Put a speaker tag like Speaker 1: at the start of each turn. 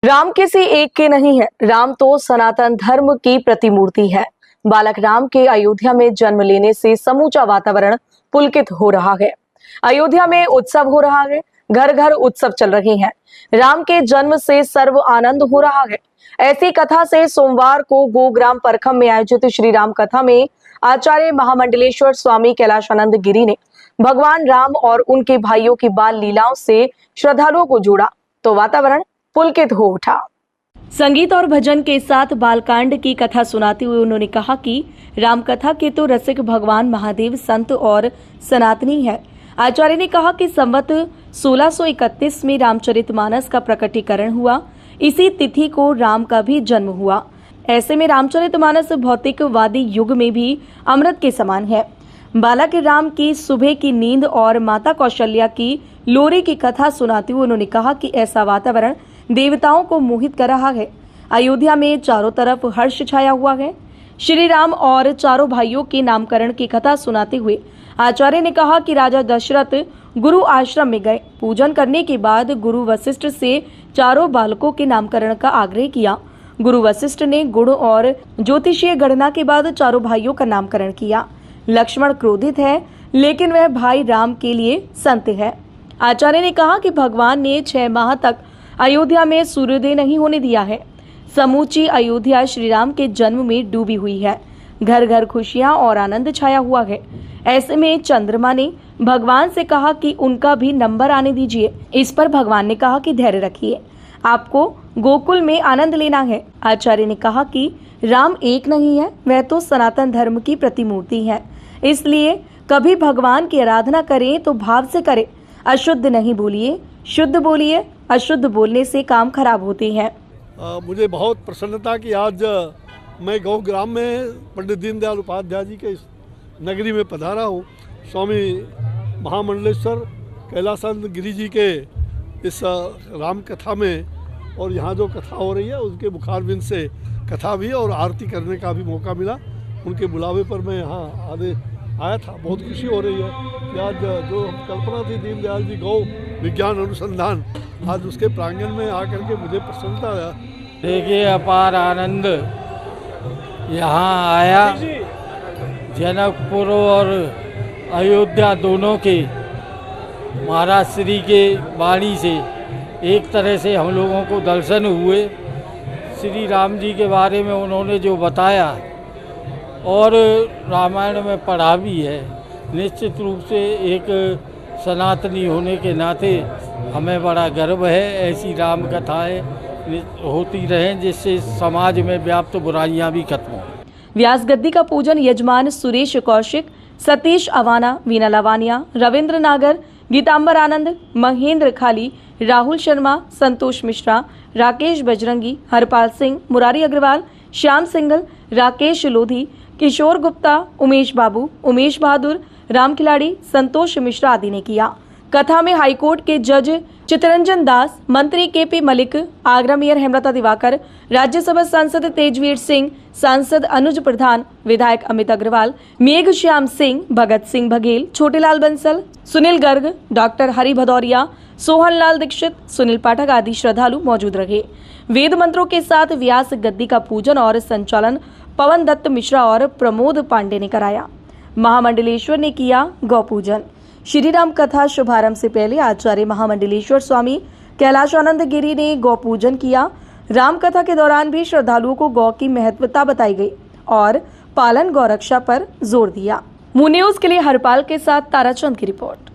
Speaker 1: राम किसी एक के नहीं है, राम तो सनातन धर्म की प्रतिमूर्ति है। बालक राम के अयोध्या में जन्म लेने से समूचा वातावरण पुलकित हो रहा है। अयोध्या में उत्सव हो रहा है, घर घर उत्सव चल रहे हैं। राम के जन्म से सर्व आनंद हो रहा है। ऐसी कथा से सोमवार को गोग्राम परखम में आयोजित श्री राम कथा में आचार्य महामंडलेश्वर स्वामी कैलाशानंद गिरी ने भगवान राम और उनके भाइयों की बाल लीलाओं से श्रद्धालुओं को जोड़ा तो वातावरण पुलकित हो उठा। संगीत और भजन के साथ बालकांड की कथा सुनाते हुए उन्होंने कहा कि राम कथा के तो रसिक भगवान महादेव संत और सनातनी है। आचार्य ने कहा कि संवत 1631 में रामचरितमानस का प्रकटीकरण हुआ। इसी तिथि को राम का भी जन्म हुआ। ऐसे में रामचरितमानस भौतिकवादी युग में भी अमृत के समान है। बालक राम की सुबह की नींद और माता कौशल्या की लोरी की कथा सुनाते हुए उन्होंने कहा कि ऐसा वातावरण देवताओं को मोहित कर रहा है। अयोध्या में चारों तरफ हर्ष छाया हुआ है। श्री राम और चारों भाइयों के नामकरण की कथा सुनाते हुए आचार्य ने कहा कि राजा दशरथ गुरु आश्रम में गए। पूजन करने के बाद गुरु वशिष्ठ से चारों बालकों के नामकरण का आग्रह किया। गुरु वशिष्ठ ने गुण और ज्योतिषीय गणना के बाद चारों भाइयों का नामकरण किया। लक्ष्मण क्रोधित है, लेकिन वह भाई राम के लिए संत है। आचार्य ने कहा कि भगवान ने 6 माह तक अयोध्या में सूर्योदय नहीं होने दिया है। समूची अयोध्या श्री राम के जन्म में डूबी हुई है। घर घर खुशियां और आनंद छाया हुआ है। ऐसे में चंद्रमा ने भगवान से कहा कि उनका भी नंबर आने दीजिए। इस पर भगवान ने कहा कि धैर्य रखिए, आपको गोकुल में आनंद लेना है। आचार्य ने कहा कि राम एक नहीं है, वह तो सनातन धर्म की प्रतिमूर्ति है। इसलिए कभी भगवान की आराधना करें तो भाव से करें। अशुद्ध नहीं बोलिए, शुद्ध बोलिए। अशुद्ध बोलने से काम खराब होते हैं।
Speaker 2: मुझे बहुत प्रसन्नता कि आज मैं गौग्राम में पंडित दीनदयाल उपाध्याय जी के इस नगरी में पधारा हूँ। स्वामी महामंडलेश्वर कैलाशानंद गिरी जी के इस राम कथा में और यहाँ जो कथा हो रही है उनके मुखारबिंद से कथा भी और आरती करने का भी मौका मिला। उनके बुलावे पर मैं यहाँ आया था। बहुत खुशी हो रही है कि आज जो कल्पना थी दीनदयाल जी गौ विज्ञान अनुसंधान, आज उसके प्रांगण में आकर के मुझे प्रसन्नता है।
Speaker 3: देखिए, अपार आनंद यहाँ आया। जनकपुर और अयोध्या दोनों के महाराज श्री के वाणी से एक तरह से हम लोगों को दर्शन हुए। श्री राम जी के बारे में उन्होंने जो बताया और रामायण में पढ़ा भी है, निश्चित रूप से एक सनातनी होने के नाते हमें बड़ा गर्व है। ऐसी राम कथाएं होती रहें जिससे समाज में व्याप्त बुराइयां भी खत्म हों।
Speaker 1: व्यास गद्दी का पूजन यजमान सुरेश कौशिक, सतीश अवाना, वीना लवानिया, रविंद्र नागर, गीतांबर आनंद, महेंद्र खाली, राहुल शर्मा, संतोष मिश्रा, राकेश बजरंगी, हरपाल सिंह, मुरारी अग्रवाल, श्याम सिंघल, राकेश लोधी, किशोर गुप्ता, उमेश बाबू, उमेश बहादुर, राम खिलाड़ी, संतोष मिश्रा आदि ने किया। कथा में हाईकोर्ट के जज चितरंजन दास, मंत्री के.पी. मलिक, आगरा मेयर हेमलता दिवाकर, राज्यसभा सांसद तेजवीर सिंह, सांसद अनुज प्रधान, विधायक अमित अग्रवाल, मेघ श्याम सिंह, भगत सिंह बघेल, छोटेलाल बंसल, सुनील गर्ग, डॉक्टर हरि भदौरिया, सोहनलाल दीक्षित, सुनील पाठक आदि श्रद्धालु मौजूद रहे। वेद मंत्रों के साथ व्यास गद्दी का पूजन और संचालन पवन दत्त मिश्रा और प्रमोद पांडे ने कराया। महामंडलेश्वर ने किया गौ पूजन। श्री राम कथा शुभारंभ से पहले आचार्य महामंडलेश्वर स्वामी कैलाशानंद गिरी ने गौ पूजन किया। राम कथा के दौरान भी श्रद्धालुओं को गौ की महत्वता बताई गई और पालन गौ रक्षा पर जोर दिया। मून न्यूज के लिए हरपाल के साथ ताराचंद की रिपोर्ट।